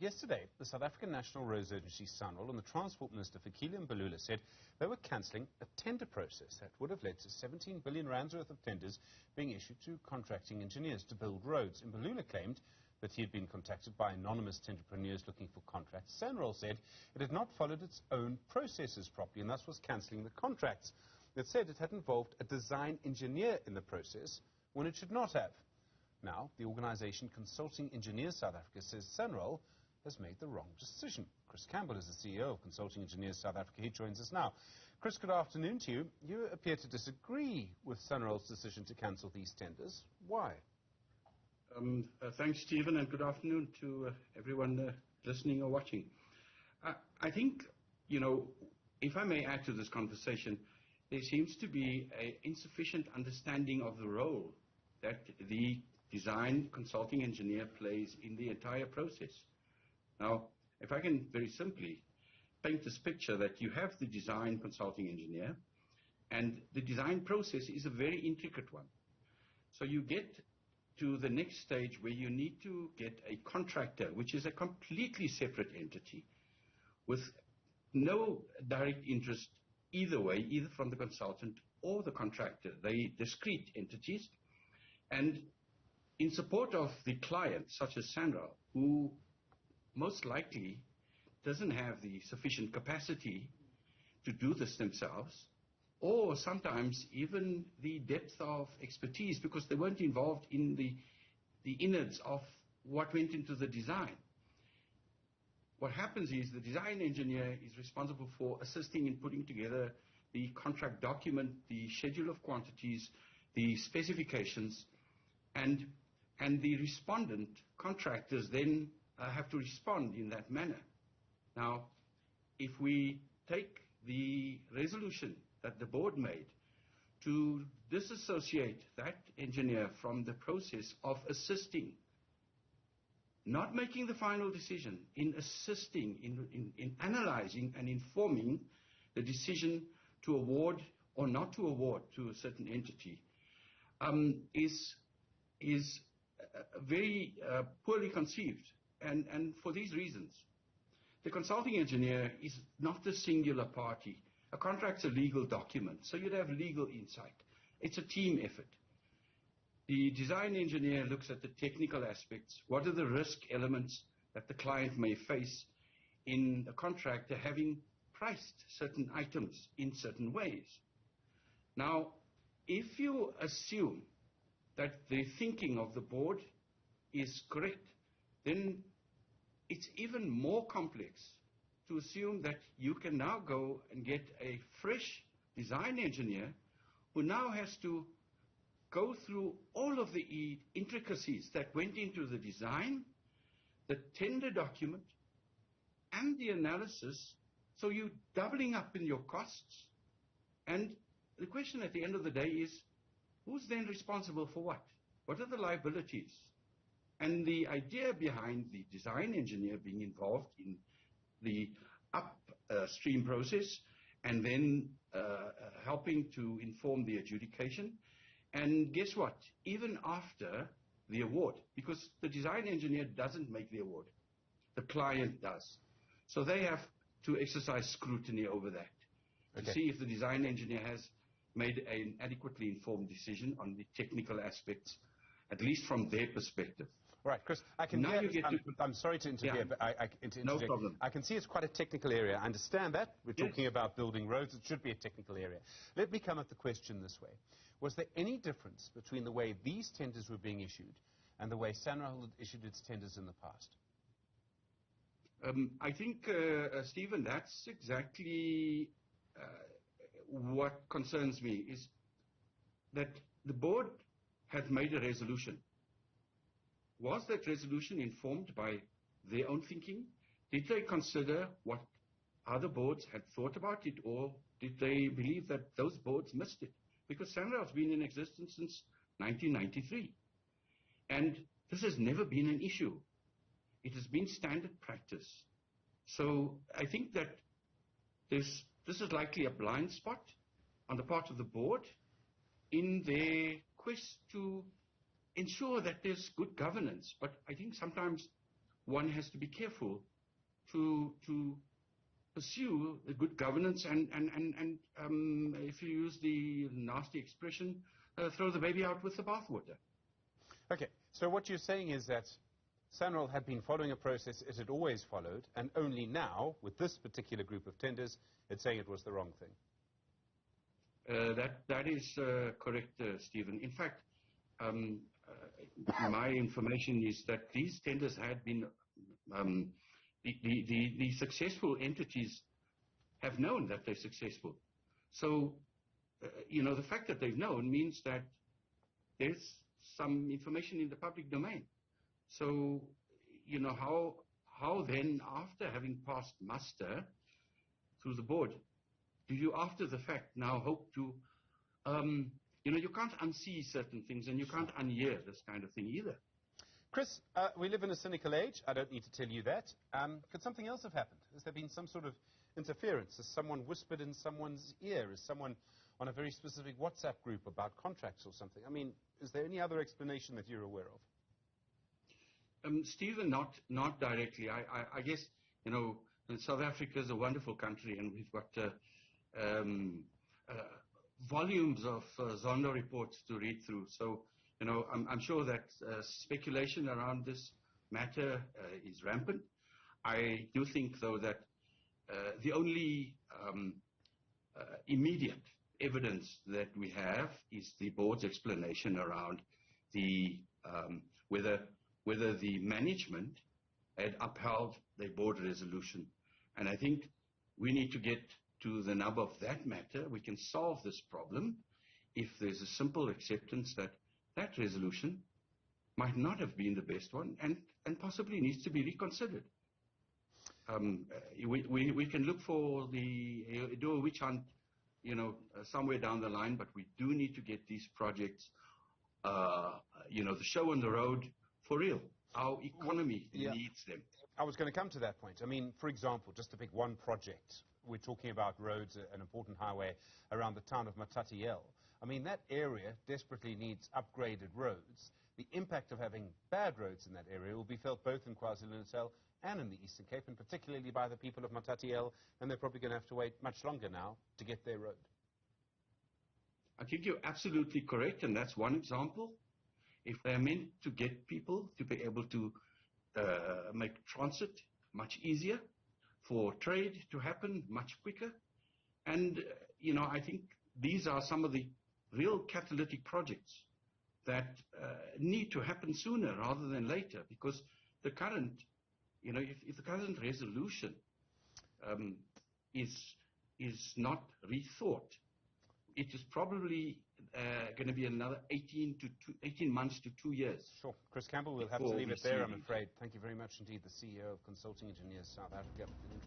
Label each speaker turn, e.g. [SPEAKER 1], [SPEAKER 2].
[SPEAKER 1] Yesterday, the South African National Roads Agency, SANRAL, and the Transport Minister Fikile Mbalula said they were cancelling a tender process that would have led to 17 billion rands worth of tenders being issued to contracting engineers to build roads. Mbalula claimed that he had been contacted by anonymous tenderpreneurs looking for contracts. SANRAL said it had not followed its own processes properly and thus was cancelling the contracts. It said it had involved a design engineer in the process when it should not have. Now, the organisation Consulting Engineers South Africa says SANRAL has made the wrong decision. Chris Campbell is the CEO of Consulting Engineers South Africa. He joins us now. Chris, good afternoon to you. You appear to disagree with SANRAL's decision to cancel these tenders. Why?
[SPEAKER 2] Thanks, Stephen, and good afternoon to everyone listening or watching. I think, if I may add to this conversation, there seems to be an insufficient understanding of the role that the design consulting engineer plays in the entire process. Now, if I can very simply paint this picture that you have the design consulting engineer, and the design process is a very intricate one. So you get to the next stage where you need to get a contractor, which is a completely separate entity, with no direct interest either way, either from the consultant or the contractor. They're discrete entities. And in support of the client, such as SANRAL, who most likely doesn't have the sufficient capacity to do this themselves, or sometimes even the depth of expertise, because they weren't involved in the innards of what went into the design. What happens is the design engineer is responsible for assisting in putting together the contract document, the schedule of quantities, the specifications, and the respondent contractors then have to respond in that manner. Now, if we take the resolution that the board made to disassociate that engineer from the process of assisting, not making the final decision, in assisting, in analyzing and informing the decision to award or not to award to a certain entity, is very poorly conceived. And for these reasons, the consulting engineer is not the singular party. A contract's a legal document, so you'd have legal insight. It's a team effort. The design engineer looks at the technical aspects. What are the risk elements that the client may face in a contractor having priced certain items in certain ways? Now, if you assume that the thinking of the board is correct, then it's even more complex to assume that you can now go and get a fresh design engineer who now has to go through all of the intricacies that went into the design, the tender document, and the analysis. So you're doubling up in your costs. And the question at the end of the day is, who's then responsible for what? What are the liabilities? And the idea behind the design engineer being involved in the upstream process and then helping to inform the adjudication. And guess what? Even after the award, because the design engineer doesn't make the award, the client does. So they have to exercise scrutiny over that to see if the design engineer has made an adequately informed decision on the technical aspects, at least from their perspective.
[SPEAKER 1] All right, Chris, I'm sorry to interfere, but
[SPEAKER 2] no problem.
[SPEAKER 1] I can see it's quite a technical area. I understand that. We're talking about building roads. It should be a technical area. Let me come at the question this way. Was there any difference between the way these tenders were being issued and the way SANRAL had issued its tenders in the past?
[SPEAKER 2] I think, Stephen, that's exactly what concerns me, is that the board had made a resolution. Was that resolution informed by their own thinking? Did they consider what other boards had thought about it, or did they believe that those boards missed it? Because SANRAL has been in existence since 1993. And this has never been an issue. It has been standard practice. So I think that this is likely a blind spot on the part of the board in their quest to ensure that there's good governance. But I think sometimes one has to be careful to pursue the good governance and if you use the nasty expression, throw the baby out with the bathwater.
[SPEAKER 1] Okay, so what you're saying is that SANRAL had been following a process it had always followed, and only now, with this particular group of tenders, it's saying it was the wrong thing.
[SPEAKER 2] That is correct, Stephen. In fact, my information is that these tenders had been, the successful entities have known that they're successful. So, the fact that they've known means that there's some information in the public domain. So, how then, after having passed muster through the board, do you, after the fact, now hope to, you can't unsee certain things and you can't unhear this kind of thing either.
[SPEAKER 1] Chris, we live in a cynical age. I don't need to tell you that. Could something else have happened? Has there been some sort of interference? Has someone whispered in someone's ear? Is someone on a very specific WhatsApp group about contracts or something? I mean, is there any other explanation that you're aware of?
[SPEAKER 2] Stephen, not directly. I guess, South Africa is a wonderful country, and we've got volumes of Zondo reports to read through. So, I'm sure that speculation around this matter is rampant. I do think, though, that the only immediate evidence that we have is the board's explanation around the whether the management had upheld the board resolution. And I think we need to get to the nub of that matter. We can solve this problem if there's a simple acceptance that that resolution might not have been the best one and possibly needs to be reconsidered. We can look for do a witch hunt, somewhere down the line, but we do need to get these projects, the show on the road for real. Our economy needs them.
[SPEAKER 1] I was going to come to that point. I mean, for example, just to pick one project, we're talking about roads, an important highway around the town of Matatiele. I mean, that area desperately needs upgraded roads. The impact of having bad roads in that area will be felt both in KwaZulu-Natal and in the Eastern Cape, and particularly by the people of Matatiele, and they're probably going to have to wait much longer now to get their road.
[SPEAKER 2] I think you're absolutely correct, and that's one example. If they're meant to get people to be able to make transit much easier, for trade to happen much quicker, and I think these are some of the real catalytic projects that need to happen sooner rather than later, because the current, if the current resolution is not rethought, it is probably going to be another 18 months to 2 years.
[SPEAKER 1] Sure. Chris Campbell, we'll have to leave it there, I'm afraid. Thank you very much indeed, the CEO of Consulting Engineers South Africa.